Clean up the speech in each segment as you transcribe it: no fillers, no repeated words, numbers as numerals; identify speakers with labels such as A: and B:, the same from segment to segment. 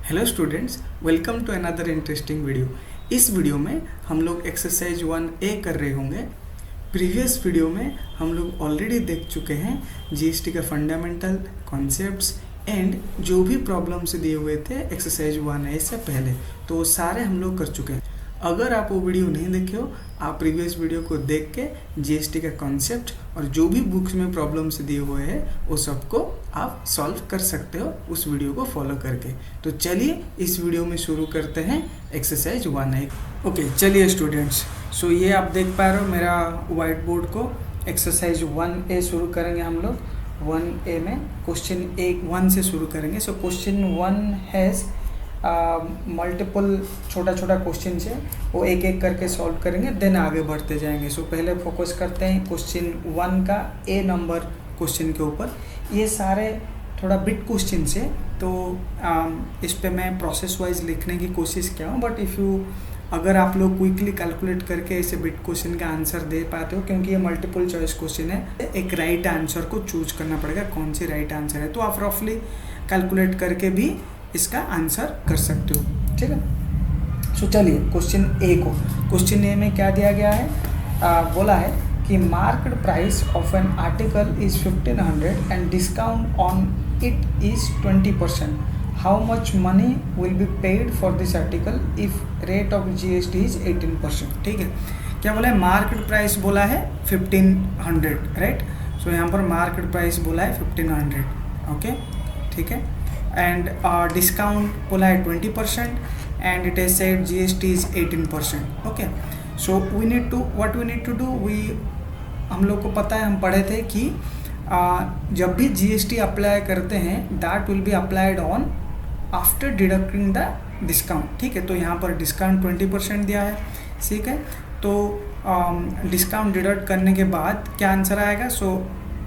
A: Hello students, welcome to another interesting video. इस video में हम लोग एक्सरसाइज 1A कर रहे होंगे। प्रीवियस वीडियो में हम लोग ऑलरेडी देख चुके हैं जीएसटी का फंडामेंटल कॉन्सेप्ट्स एंड जो भी प्रॉब्लम्स दिए हुए थे एक्सरसाइज 1A से पहले, तो वो सारे हम लोग कर चुके हैं। अगर आप वो वीडियो नहीं देखे हो, आप प्रीवियस वीडियो को देख के जीएसटी का कॉन्सेप्ट और जो भी बुक्स में प्रॉब्लम्स दिए हुए हैं वो सबको आप सॉल्व कर सकते हो उस वीडियो को फॉलो करके। तो चलिए इस वीडियो में शुरू करते हैं एक्सरसाइज 1A। ओके, चलिए स्टूडेंट्स, सो ये आप देख पा रहे हो मेरा वाइट बोर्ड को। एक्सरसाइज 1A शुरू करेंगे हम लोग। 1A में क्वेश्चन 1 से शुरू करेंगे। सो क्वेश्चन 1 हैज़ मल्टीपल छोटा क्वेश्चन है, वो एक एक करके सॉल्व करेंगे, देन आगे बढ़ते जाएंगे। सो पहले फोकस करते हैं क्वेश्चन 1 का A नंबर क्वेश्चन के ऊपर। ये सारे थोड़ा बिट क्वेश्चन है, तो इस पे मैं प्रोसेस वाइज लिखने की कोशिश किया हूँ, बट अगर आप लोग क्विकली कैलकुलेट करके ऐसे बिट क्वेश्चन का आंसर दे पाते हो, क्योंकि ये मल्टीपल चॉइस क्वेश्चन है, एक राइट आंसर को चूज करना पड़ेगा कौन सी राइट आंसर है, तो आप रफली कैलकुलेट करके भी इसका आंसर कर सकते हो। ठीक है, सो चलिए क्वेश्चन ए में क्या दिया गया है, बोला है कि market price of an article is 1500 and discount on it is 20%। How much money will be paid for this article if rate of GST is 18%। ठीक है, क्या बोला है, मार्केट प्राइस बोला है 1500, राइट। सो यहाँ पर मार्केट प्राइस बोला है 1500। ओके, ठीक है, एंड डिस्काउंट बोला है 20% and it is said GST is 18%। Okay, so we need to do, हम लोग को पता है, हम पढ़े थे कि जब भी जीएसटी अप्लाई करते हैं that will be applied on after deducting the discount. ठीक है, तो यहाँ पर डिस्काउंट 20% दिया है। ठीक है, तो डिस्काउंट डिडक्ट करने के बाद क्या आंसर आएगा। सो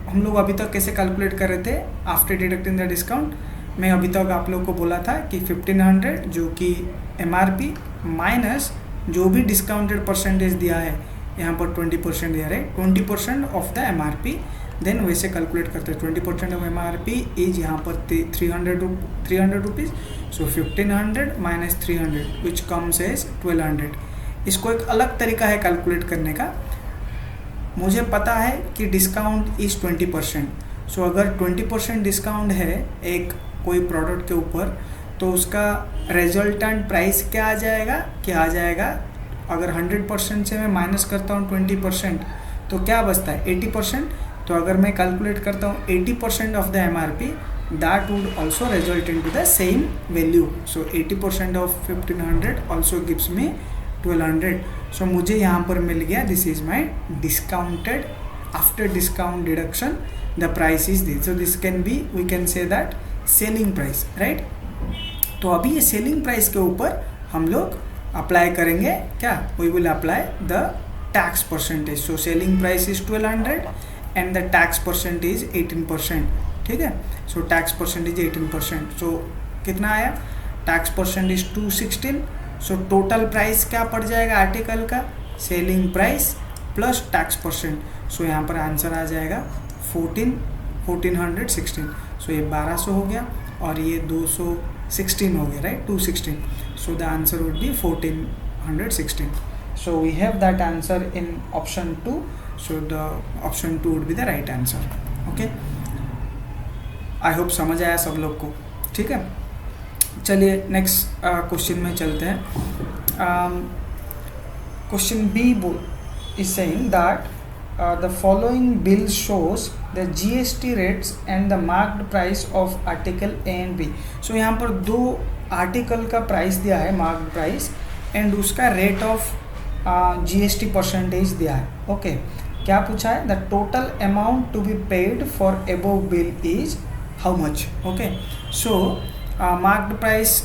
A: हम लोग अभी तक कैसे कैलकुलेट कर रहे थे आफ्टर डिडक्टिंग द डिस्काउंट। मैं अभी तक आप लोग को बोला था कि 1500 जो कि एमआरपी माइनस जो भी डिस्काउंटेड परसेंटेज दिया है, यहाँ पर 20% दिया है, 20% ऑफ द एमआरपी, देन वैसे कैलकुलेट करते हैं। 20% ऑफ एमआरपी इज यहाँ पर 300 rupees. So 1500 minus 300 which comes as 1200। इसको एक अलग तरीका है कैलकुलेट करने का। मुझे पता है कि डिस्काउंट इज 20%। सो अगर 20% डिस्काउंट है एक कोई प्रोडक्ट के ऊपर, तो उसका रिजल्टेंट प्राइस क्या आ जाएगा, अगर 100% से मैं माइनस करता हूँ 20%, तो क्या बचता है 80%। तो अगर मैं कैलकुलेट करता हूँ 80% off the MRP, that would also result in to the same value. So 80% off 1500 also gives me 1200। So मुझे यहाँ पर मिल गया, this is my discounted after discount deduction the price is this. So this can be, we can say that selling price, right. तो अभी ये selling price के ऊपर हम लोग अप्लाई करेंगे क्या, we will apply the tax percentage. So selling price is 1200 and the tax percentage 18%। ठीक है, सो टैक्स परसेंटेज 18%। सो कितना आया, tax percentage 216। So total price क्या पड़ जाएगा आर्टिकल का, selling price plus tax percent. So यहाँ पर आंसर आ जाएगा 1416। सो ये 1200 हो गया और ये 216 हो गया, right, 216। So the answer would be 1416। So we have that answer in option 2। So the option 2 would be the right answer. Okay, I hope समझ आया सब लोग को। ठीक है, चलिए नेक्स्ट क्वेश्चन में चलते हैं। Question B is saying that the following bill shows the GST rates and the marked price of article A and B. So यहाँ पर दो आर्टिकल का प्राइस दिया है, मार्क्ड प्राइस, एंड उसका रेट ऑफ GST परसेंटेज दिया है। Okay, क्या पूछा है, the total amount to be paid for above bill is how much. Okay, so marked price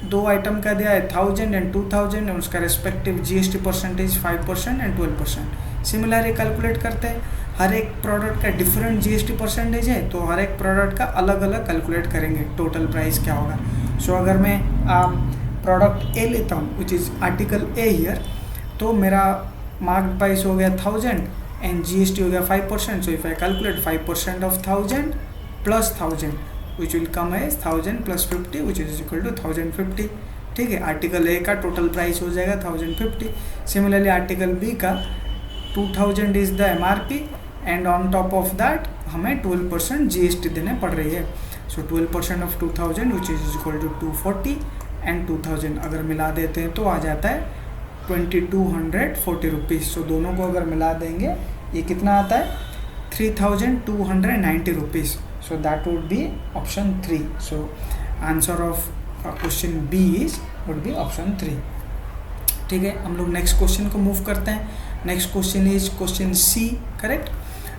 A: दो आइटम का दिया है 1000 एंड 2000 एंड उसका respective GST percentage 5% and 12%। Similarly calculate करते हैं, हर एक प्रोडक्ट का डिफरेंट जीएसटी परसेंटेज है, तो हर एक प्रोडक्ट का अलग अलग कैलकुलेट करेंगे टोटल प्राइस क्या होगा। सो अगर मैं प्रोडक्ट ए लेता हूँ which is article a here, तो मेरा मार्क्ड प्राइस हो गया 1000 एंड जीएसटी हो गया 5%। So if I calculate 5% off 1000 plus 1000, which will come as 1000 plus 50 which is equal to 1050। ठीक है, आर्टिकल ए का टोटल प्राइस हो जाएगा 1050। सिमिलरली आर्टिकल बी का 2000 is the MRP and on top of that हमें 12% GST देने पड़ रही है। So 12% off 2000 which is equal to 240 and 2000 अगर मिला देते हैं तो आ जाता है 2240 रुपीज़। सो दोनों को अगर मिला देंगे ये कितना आता है 3290 rupees. So that would be option 3। So answer of question B is would be option 3। ठीक है, हम लोग नेक्स्ट क्वेश्चन को मूव करते हैं। Next question is question C, correct.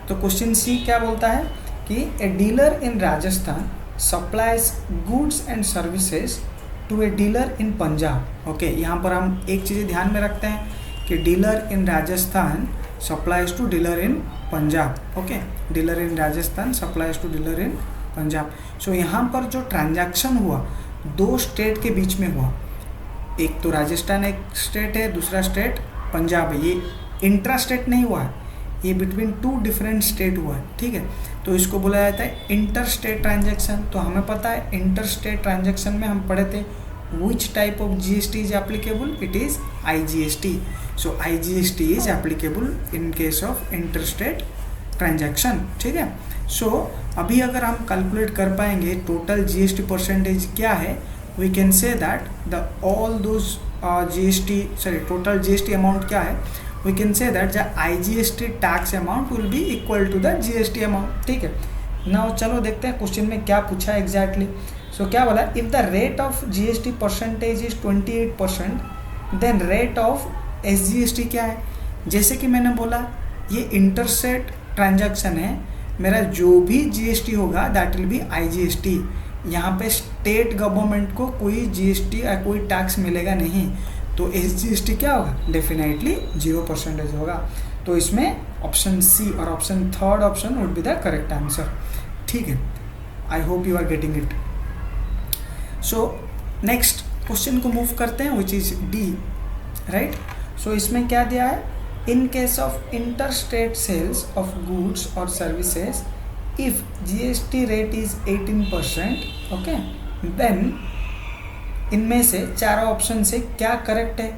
A: तो क्वेश्चन सी क्या बोलता है कि a dealer in Rajasthan supplies goods and services to a dealer in Punjab. Okay, यहाँ पर हम एक चीज़ ध्यान में रखते हैं कि dealer in Rajasthan supplies to dealer in Punjab. Okay, dealer in Rajasthan supplies to dealer in Punjab. So यहाँ पर जो ट्रांजैक्शन हुआ दो स्टेट के बीच में हुआ, एक तो राजस्थान एक स्टेट है, दूसरा स्टेट पंजाब है। ये इंट्रा स्टेट नहीं हुआ है, ये बिटवीन टू डिफरेंट स्टेट हुआ है। ठीक है, तो इसको बोला जाता है इंटर स्टेट ट्रांजैक्शन। तो हमें पता है इंटर स्टेट ट्रांजैक्शन में हम पढ़े थे which type of GST is applicable, it is IGST। So IGST is applicable in case of inter state transaction. ठीक है, सो अभी अगर हम कैलकुलेट कर पाएंगे टोटल GST परसेंटेज क्या है, we can say that the all those total GST amount क्या है, we can say that the IGST tax amount will be equal to the GST amount. ठीक है, नाउ चलो देखते हैं क्वेश्चन में क्या पूछा है एग्जैक्टली। सो क्या बोला, if the rate of GST percentage is 28% then rate of SGST क्या है। जैसे कि मैंने बोला ये इंटरस्टेट ट्रांजैक्शन है, मेरा जो भी GST होगा दैट विल बी IGST। यहाँ पे स्टेट गवर्नमेंट को कोई GST या कोई टैक्स मिलेगा नहीं, तो SGST क्या होगा, डेफिनेटली 0% होगा। तो इसमें ऑप्शन सी और option third option would be the correct answer. ठीक है, I hope you are getting it. So next question को मूव करते हैं which is D, right. So इसमें क्या दिया है, in case of inter state sales of goods और services if GST rate is 18%, okay, then इनमें से चारों ऑप्शन से क्या करेक्ट है।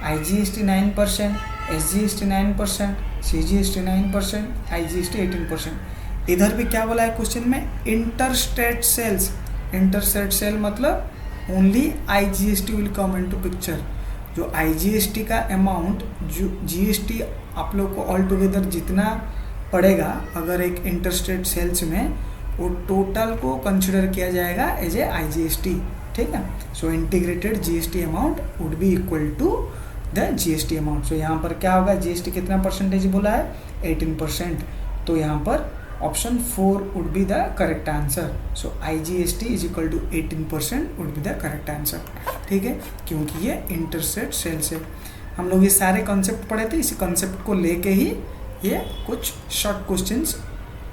A: IGST 9%, SGST 9%, CGST 9%, IGST 18%। इधर भी क्या बोला है क्वेश्चन में, inter state sales. Inter state sale मतलब only IGST will come into picture. जो IGST का अमाउंट, जो GST आप लोग को ऑल टुगेदर जितना पड़ेगा अगर एक इंटरस्टेट सेल्स में, वो टोटल को कंसिडर किया जाएगा एज ए IGST। ठीक है, so integrated GST amount would be equal to the GST amount. So यहाँ पर क्या होगा, GST कितना परसेंटेज बोला है, 18%। तो यहाँ पर option 4 would be the correct answer. So IGST is equal to 18% would be the correct answer. ठीक है, क्योंकि ये इंटरस्टेट सेल्स है। हम लोग ये सारे कॉन्सेप्ट पढ़े थे, इसी कॉन्सेप्ट को लेके ही ये कुछ शॉर्ट क्वेश्चंस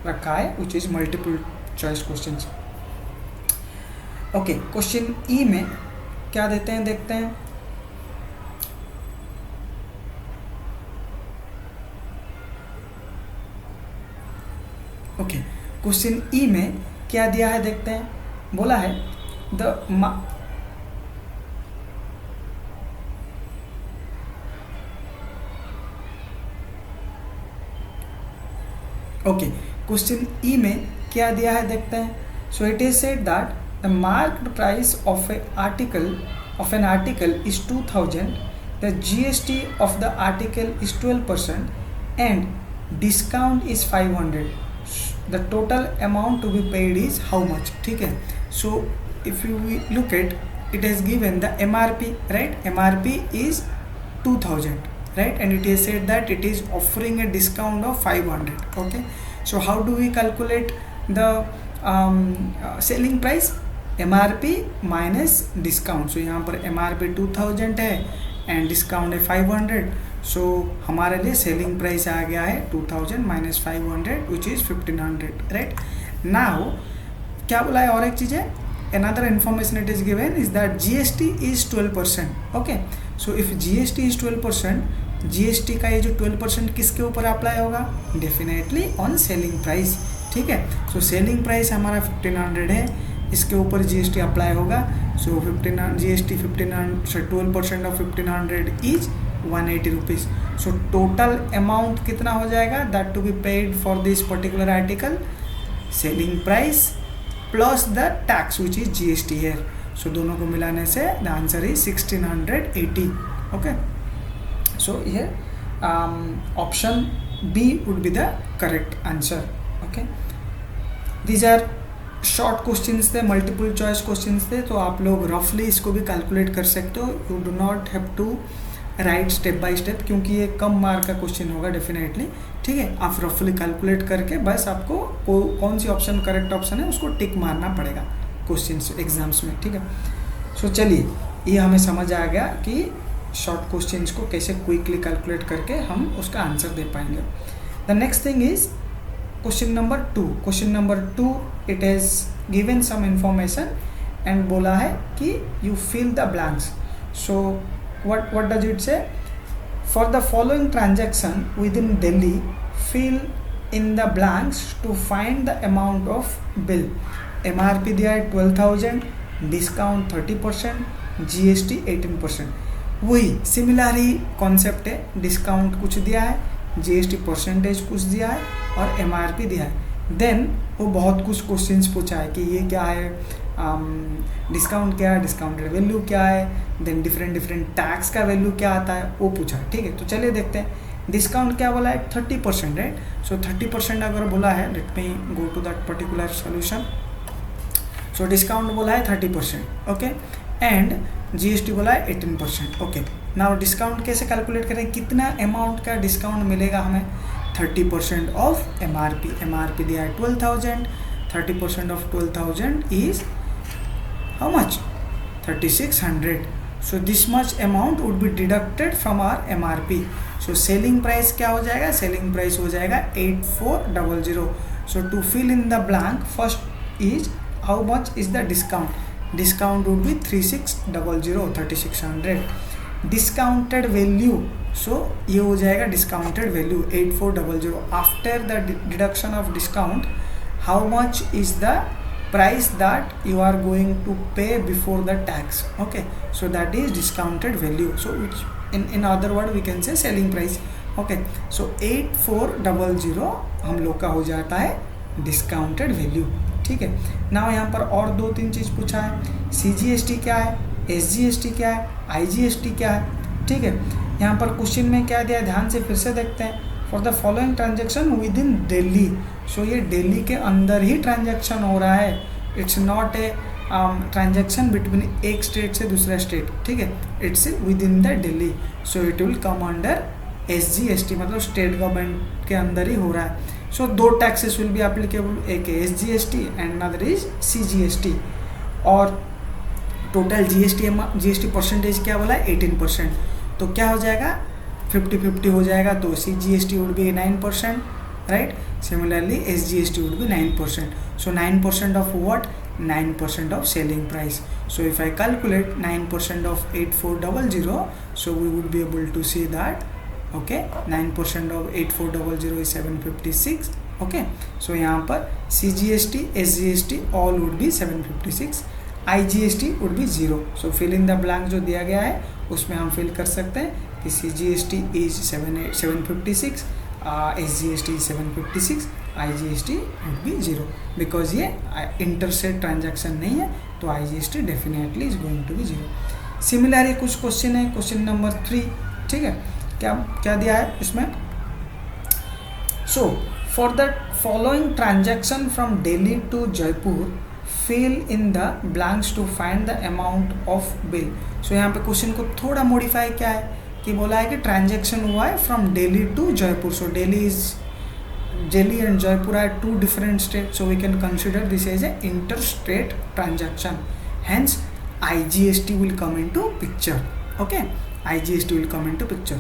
A: रखा है which is multiple choice questions. Okay, question E में क्या देते हैं देखते हैं। ओके, क्वेश्चन ई में क्या दिया है देखते हैं। बोला है क्वेश्चन ई में क्या दिया है देखते हैं। So it is said that the marked price of an article is 2000, the GST of the article is 12% and discount is 500। The total amount to be paid is how much। ठीक है, so if you look at it has given the MRP, right? MRP is 2000, right? And it is said that it is offering a discount of 500. Okay, so how do we calculate the selling price? MRP minus discount। so यहाँ पर MRP 2000 है and discount है 500। सो हमारे लिए selling price आ गया है 2000 minus 500 which is 1500, right. Now क्या बोला है, और एक चीज़ है, another information it is given is that GST is 12%। Okay, so if GST is 12%, GST का ये जो 12% किसके ऊपर अप्लाई होगा, डेफिनेटली ऑन सेलिंग प्राइस। ठीक है, सो सेलिंग प्राइस हमारा 1500 है इसके ऊपर जीएसटी अप्लाई होगा। So 15 GST 12% of 1500 is 180 rupees. So total amount कितना हो जाएगा that to be paid for this particular article, selling price plus the tax which is GST here. So दोनों को मिलाने से the answer is 1680। Okay, so ये option B would be the correct answer. Okay, these are short questions थे, multiple choice questions थे, तो आप लोग रफली इसको भी कैलकुलेट कर सकते हो। You do not have to write step by step, क्योंकि ये कम मार्क का क्वेश्चन होगा डेफिनेटली। ठीक है, आप रफली कैलकुलेट करके बस आपको कौन सी ऑप्शन करेक्ट ऑप्शन है उसको टिक मारना पड़ेगा क्वेश्चन एग्जाम्स में। ठीक है, सो चलिए ये हमें समझ आ गया कि शॉर्ट क्वेश्चंस को कैसे क्विकली कैलकुलेट करके हम उसका आंसर दे पाएंगे। The next thing is question number 2। Question number 2 it has given some information and बोला है कि you fill the blanks. So what does it say? For the following transaction within Delhi, fill in the blanks to find the amount of bill. MRP दिया है 12,000, discount 30%, GST 18%। वही similarly concept है, discount कुछ दिया है, GST percentage कुछ दिया है और MRP दिया है। देन वो बहुत कुछ क्वेश्चंस पूछा है कि ये क्या है, डिस्काउंट क्या है, डिस्काउंटेड वैल्यू क्या है, देन डिफरेंट टैक्स का वैल्यू क्या आता है वो पूछा है। ठीक है, तो चलिए देखते हैं। डिस्काउंट क्या बोला है 30%, राइट। सो 30% अगर बोला है, let me go to that particular solution. So discount बोला है 30%, ओके, एंड जीएसटी बोला है 18%। ओके, नाउ डिस्काउंट कैसे कैलकुलेट करें, कितना अमाउंट का डिस्काउंट मिलेगा हमें, 30% ऑफ एमआरपी। एमआरपी दिया है 12,000, 30% of 12,000 is how much, 3600। So this much amount would be deducted from our MRP. So selling price क्या हो जाएगा, सेलिंग प्राइस हो जाएगा 8400। So to fill in the blank first is how much is the discount, discount would be 3600, 3600। Discounted value, so ये हो जाएगा discounted value 8400। After the deduction of discount how much is the price that you are going to pay before the tax. Okay, so that is discounted value, so which in other word we can say selling price. Okay, so 8400 हम लोग का हो जाता है discounted value. ठीक है, ना यहाँ पर और 2-3 चीज़ पूछा है, CGST क्या है, SGST क्या है, IGST क्या है। ठीक है, यहाँ पर क्वेश्चन में क्या दिया है ध्यान से फिर से देखते हैं। For the following transaction within Delhi, so ये दिल्ली के अंदर ही ट्रांजेक्शन हो रहा है, it's not a transaction between एक स्टेट से दूसरा स्टेट। ठीक है, it's within the Delhi, so it will come under SGST, मतलब स्टेट गवर्नमेंट के अंदर ही हो रहा है। So 2 taxes will be applicable, एक है SGST and another is CGST। और टोटल GST परसेंटेज क्या बोला है 18%, तो क्या हो जाएगा 50-50 हो जाएगा, तो CGST would be 9%, right. Similarly SGST would be 9%. So 9% of what? 9% of selling price. So if I calculate 9% of 8400, so we would be able to see that, okay, 9% of 8400 is 756. Okay, so यहाँ पर CGST, SGST all would be 756. IGST would be 0. So fill in the blank जो दिया गया है उसमें हम fill कर सकते हैं कि CGST is 756, SGST is 756, IGST would be 0, because ये interstate transaction नहीं है, तो IGST definitely is going to be 0. Similarly कुछ क्वेश्चन है, क्वेश्चन नंबर 3, ठीक है, क्या दिया है इसमें? So for the following transaction from Delhi to Jaipur, fill in the blanks to find the amount of bill. So यहाँ पे क्वेश्चन को थोड़ा मॉडिफाई क्या है कि बोला है कि ट्रांजेक्शन हुआ है from Delhi to Jaipur. So Delhi and Jaipur are two different states, so we can consider this as an interstate transaction. Hence IGST will come into picture. Okay, IGST will come into picture.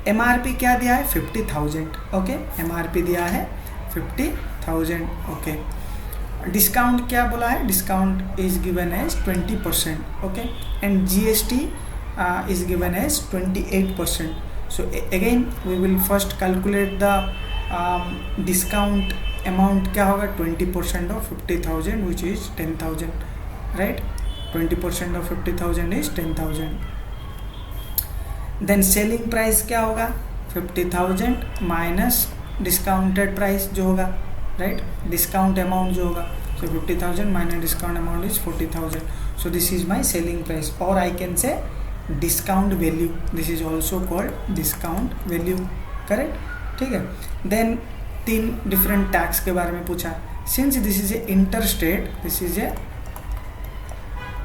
A: MRP क्या दिया है 50,000. Okay, MRP दिया है 50,000. Okay, discount क्या बोला है? Discount is given as 20%. Okay, and GST is given as 28%. So again we will first calculate the discount amount क्या होगा 20% off 50,000 which is 10,000, right. 20% off 50,000 is 10,000। Then selling price क्या होगा 50,000 minus discounted price जो होगा, right, discount amount जो होगा। So 50,000 minus discount amount is 40,000। So this is my selling price, और I can say discount value, this is also called discount value, correct, ठीक है। Then 3 different tax के बारे में पूछा। Since this is a interstate, this is a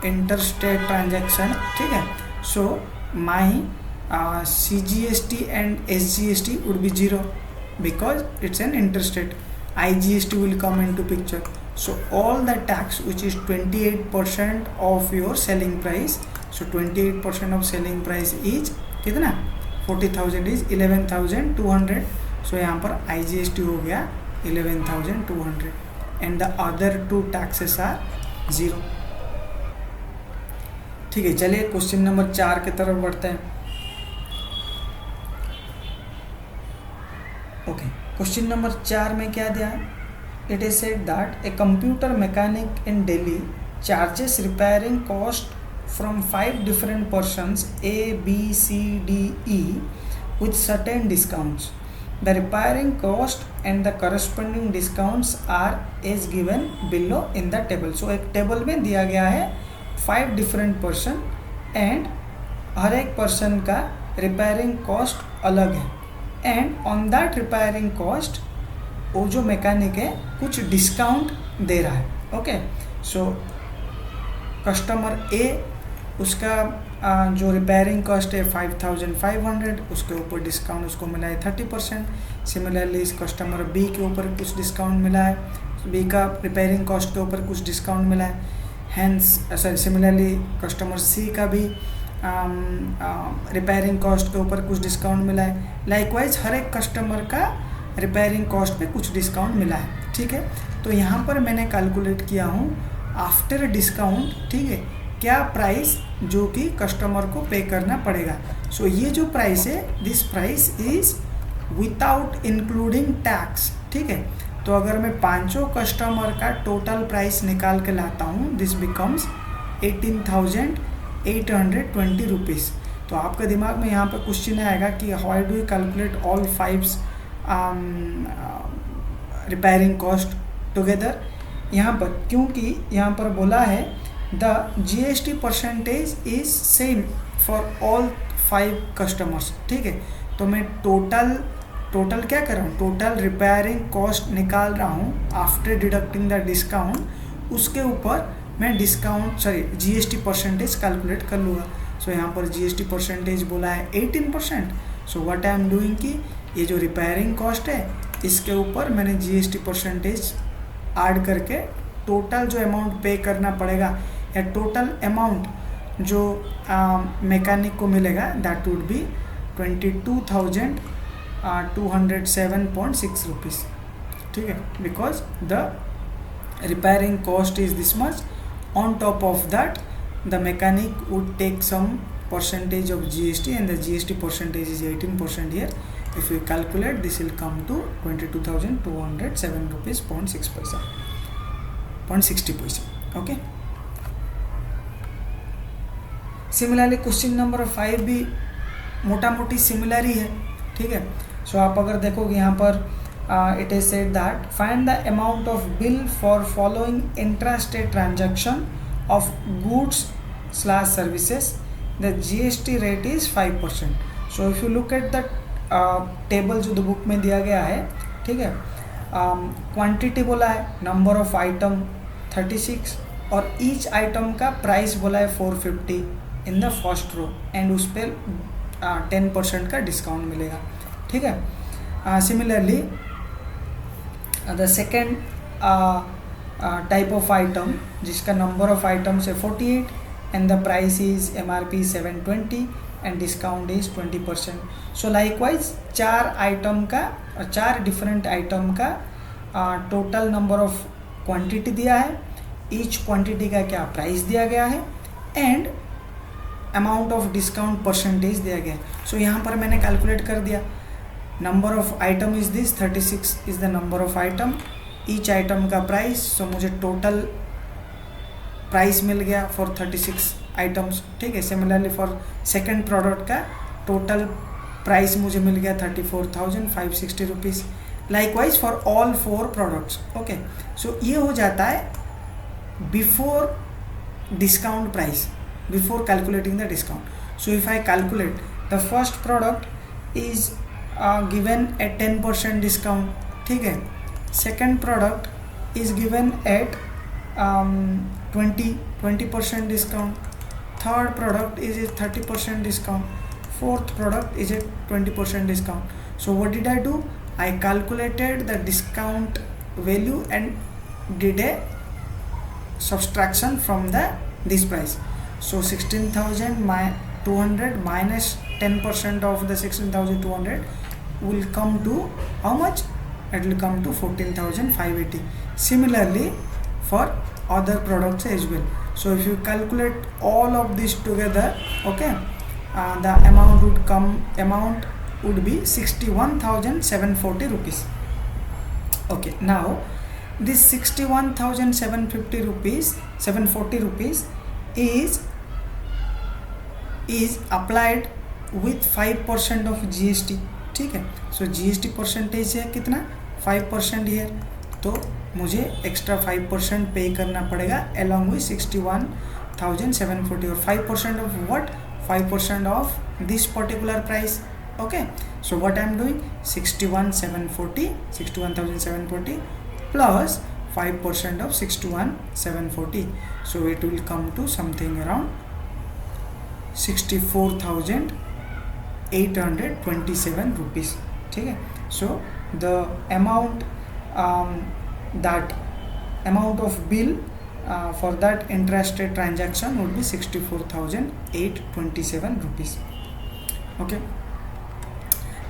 A: interstate transaction, ठीक है। सो माई CGST and SGST would be 0 because it's an interstate. IGST will come into picture. So all the tax which is 28% of your selling price, so 28% of selling price is कितना 40,000 is 11,200. so यहाँ पर IGST हो गया 11,200 and the other 2 taxes are 0। ठीक है, चलिए question number 4 की तरफ बढ़ते हैं। ओके, क्वेश्चन नंबर 4 में क्या दिया है? It is said that a computer mechanic in Delhi charges repairing cost from 5 different persons A, B, C, D, E with certain discounts. The repairing cost and the corresponding discounts are as given below in the table. So एक table में दिया गया है 5 different person and हर एक person का repairing cost अलग है, and on that repairing cost वो जो मैकेनिक है कुछ डिस्काउंट दे रहा है। ओके, सो कस्टमर ए उसका जो रिपेयरिंग कॉस्ट है 5,500, उसके ऊपर डिस्काउंट उसको मिला है 30%। सिमिलरली इस कस्टमर बी के ऊपर कुछ डिस्काउंट मिला है, बी का रिपेयरिंग कॉस्ट के ऊपर कुछ डिस्काउंट मिला है। हैंस सिमिलरली कस्टमर सी का भी रिपेयरिंग कॉस्ट के ऊपर कुछ डिस्काउंट मिला है। लाइकवाइज हर एक कस्टमर का रिपेयरिंग कॉस्ट पे कुछ डिस्काउंट मिला है, ठीक है। तो यहाँ पर मैंने कैलकुलेट किया हूँ आफ्टर डिस्काउंट, ठीक है, क्या प्राइस जो कि कस्टमर को पे करना पड़ेगा। सो ये जो प्राइस है, this price is without including tax, ठीक है। तो अगर मैं 5 कस्टमर का टोटल प्राइस निकाल के लाता हूँ, दिस बिकम्स 18,820 रुपीज़। तो आपके दिमाग में यहाँ पर क्वेश्चन आएगा कि how do you calculate all 5 repairing cost together. यहाँ पर क्योंकि यहाँ पर बोला है the GST percentage is same for all 5 customers, ठीक है। तो मैं टोटल क्या कर रहा हूँ, टोटल रिपेयरिंग कॉस्ट निकाल रहा हूँ आफ्टर डिडक्टिंग द डिस्काउंट, उसके ऊपर मैं GST परसेंटेज कैलकुलेट कर लूँगा। सो यहाँ पर GST परसेंटेज बोला है 18%। सो व्हाट आई एम डूइंग कि ये जो रिपेयरिंग कॉस्ट है इसके ऊपर मैंने GST परसेंटेज ऐड करके टोटल जो अमाउंट पे करना पड़ेगा या टोटल अमाउंट जो मैकेनिक को मिलेगा दैट वुड बी 22,207.6 रुपीज़, ठीक है। Because the repairing cost is this much, on top of that the mechanic would take some percentage of GST and the GST percentage is 18% here. If you calculate, this will come to 22,207 rupees 0.60 paisa. Okay. Similarly, question number 5 भी मोटा मोटी similar ही है, ठीक है। सो आप अगर देखोगे यहाँ पर it is said that find the amount of bill for following intrastate transaction of goods/services. The GST rate is 5%. So if you look at the table जो बुक में दिया गया है, ठीक है, क्वांटिटी बोला है नंबर ऑफ आइटम 36 और ईच आइटम का प्राइस बोला है 450 in the first row and उस पर 10% का डिस्काउंट मिलेगा, ठीक है। Similarly the second type of item जिसका नंबर ऑफ आइटम्स है 48 and the price is MRP 720 and discount is 20%. So likewise 4 item का 4 डिफरेंट आइटम का टोटल नंबर ऑफ क्वांटिटी दिया है, ईच क्वांटिटी का क्या प्राइस दिया गया है and amount of discount percentage दिया गया है। सो यहाँ पर मैंने कैलकुलेट कर दिया, number of item is this 36 is the number of item each item का प्राइस, सो मुझे टोटल प्राइस मिल गया फॉर 36 आइटम्स, ठीक है। सिमिलरली फॉर सेकेंड प्रोडक्ट का टोटल प्राइस मुझे मिल गया 34,560 rupees. Likewise for all 4 products, okay. So ये हो जाता है before discount price, before calculating the discount. So if I calculate the first product is given at 10% discount, ठीक है। Second product is given at 20% discount. Third product is a 30% discount. Fourth product is a 20% discount. So what did I do? I calculated the discount value and did a subtraction from this price. So 16,200 minus 10% of the 16,200 will come to how much? It will come to 14,580. Similarly for other products as well. So if you calculate all of this together, okay, the amount would be 61,740 rupees. Okay, now this 61,740 rupees is applied with 5% of GST, ठीक है। So GST percentage है कितना? 5% here, तो मुझे extra 5% पे करना पड़ेगा along with 61,740 और 5% off what? 5% off this particular price, okay. So what I am doing, 61,740 plus 5% off 61,740, so it will come to something around 64,827 rupees, ठीक है। So the amount that amount of bill for that intrastate transaction would be 64,827 rupees, okay.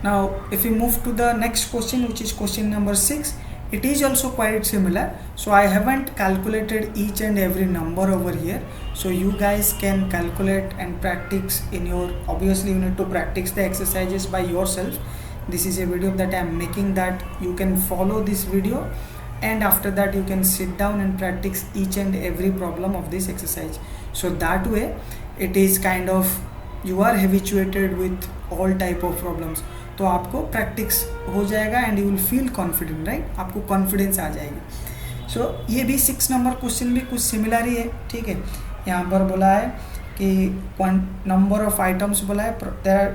A: Now if we move to the next question, which is question number 6, it is also quite similar. So I haven't calculated each and every number over here, so you guys can calculate and practice in your, obviously you need to practice the exercises by yourself. This is a video that I am making that you can follow this video, and after that you can sit down and practice each and every problem of this exercise. So that way it is kind of you are habituated with all type of problems, तो आपको practice हो जाएगा and you will feel confident, right. आपको confidence आ जाएगी। सो ये भी 6 number question भी कुछ सिमिलर ही है, ठीक है। यहाँ पर बोला है कि नंबर ऑफ आइटम्स बोला है,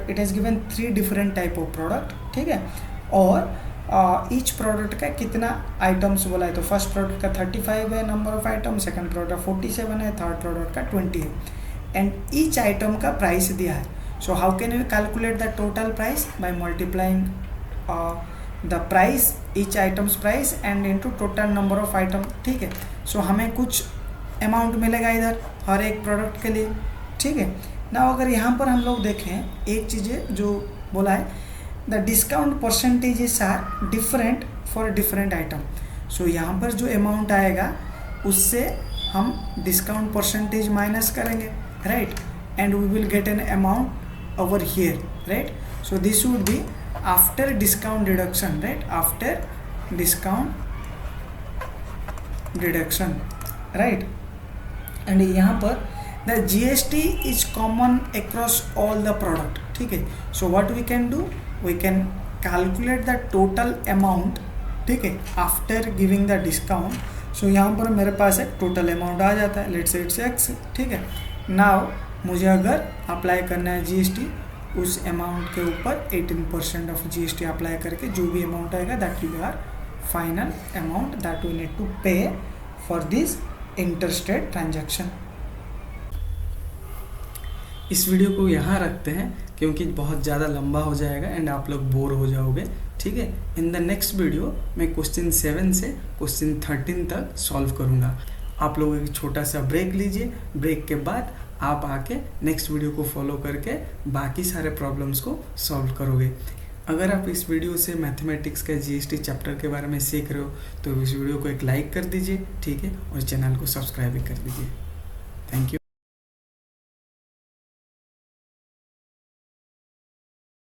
A: it is given 3 different type of product, ठीक है। और ईच प्रोडक्ट का कितना आइटम्स बोला है, तो फर्स्ट प्रोडक्ट का 35 है number of item, second product का 47 है, थर्ड प्रोडक्ट का 20 है, एंड ईच आइटम का प्राइस दिया है। सो how can we calculate the total price? By multiplying the price, each items price and into total number of item, ठीक है। सो हमें कुछ अमाउंट मिलेगा इधर हर एक प्रोडक्ट के लिए, ठीक है ना। अगर यहाँ पर हम लोग देखें एक चीज़ जो बोला है, the discount percentages are different for different item. So यहाँ पर जो अमाउंट आएगा उससे हम डिस्काउंट परसेंटेज माइनस करेंगे, right, and we will get an amount over here, right. So this would be after discount deduction, right, after discount deduction, right. And यहाँ पर the GST is common across all the product, ठीक है। So what we can do, we can calculate the total amount, ठीक है, after giving the discount. सो यहाँ पर मेरे पास एक टोटल अमाउंट आ जाता है, लेट्स से इट्स X, ठीक है। नाउ मुझे अगर अप्लाई करना है GST, उस अमाउंट के ऊपर 18% ऑफ GST अप्लाई करके जो भी अमाउंट आएगा that will be our final amount that we need to pay for this interstate transaction. इस वीडियो को यहाँ रखते हैं क्योंकि बहुत ज़्यादा लंबा हो जाएगा एंड आप लोग बोर हो जाओगे, ठीक है। इन द नेक्स्ट वीडियो मैं क्वेश्चन 7 से क्वेश्चन 13 तक सॉल्व करूँगा। आप लोग एक छोटा सा ब्रेक लीजिए, ब्रेक के बाद आप आके नेक्स्ट वीडियो को फॉलो करके बाकी सारे प्रॉब्लम्स को सॉल्व करोगे। अगर आप इस वीडियो से मैथमेटिक्स का GST चैप्टर के बारे में सीख रहे हो तो इस वीडियो को एक लाइक कर दीजिए, ठीक है, और चैनल को सब्सक्राइब भी कर दीजिए। Thank you.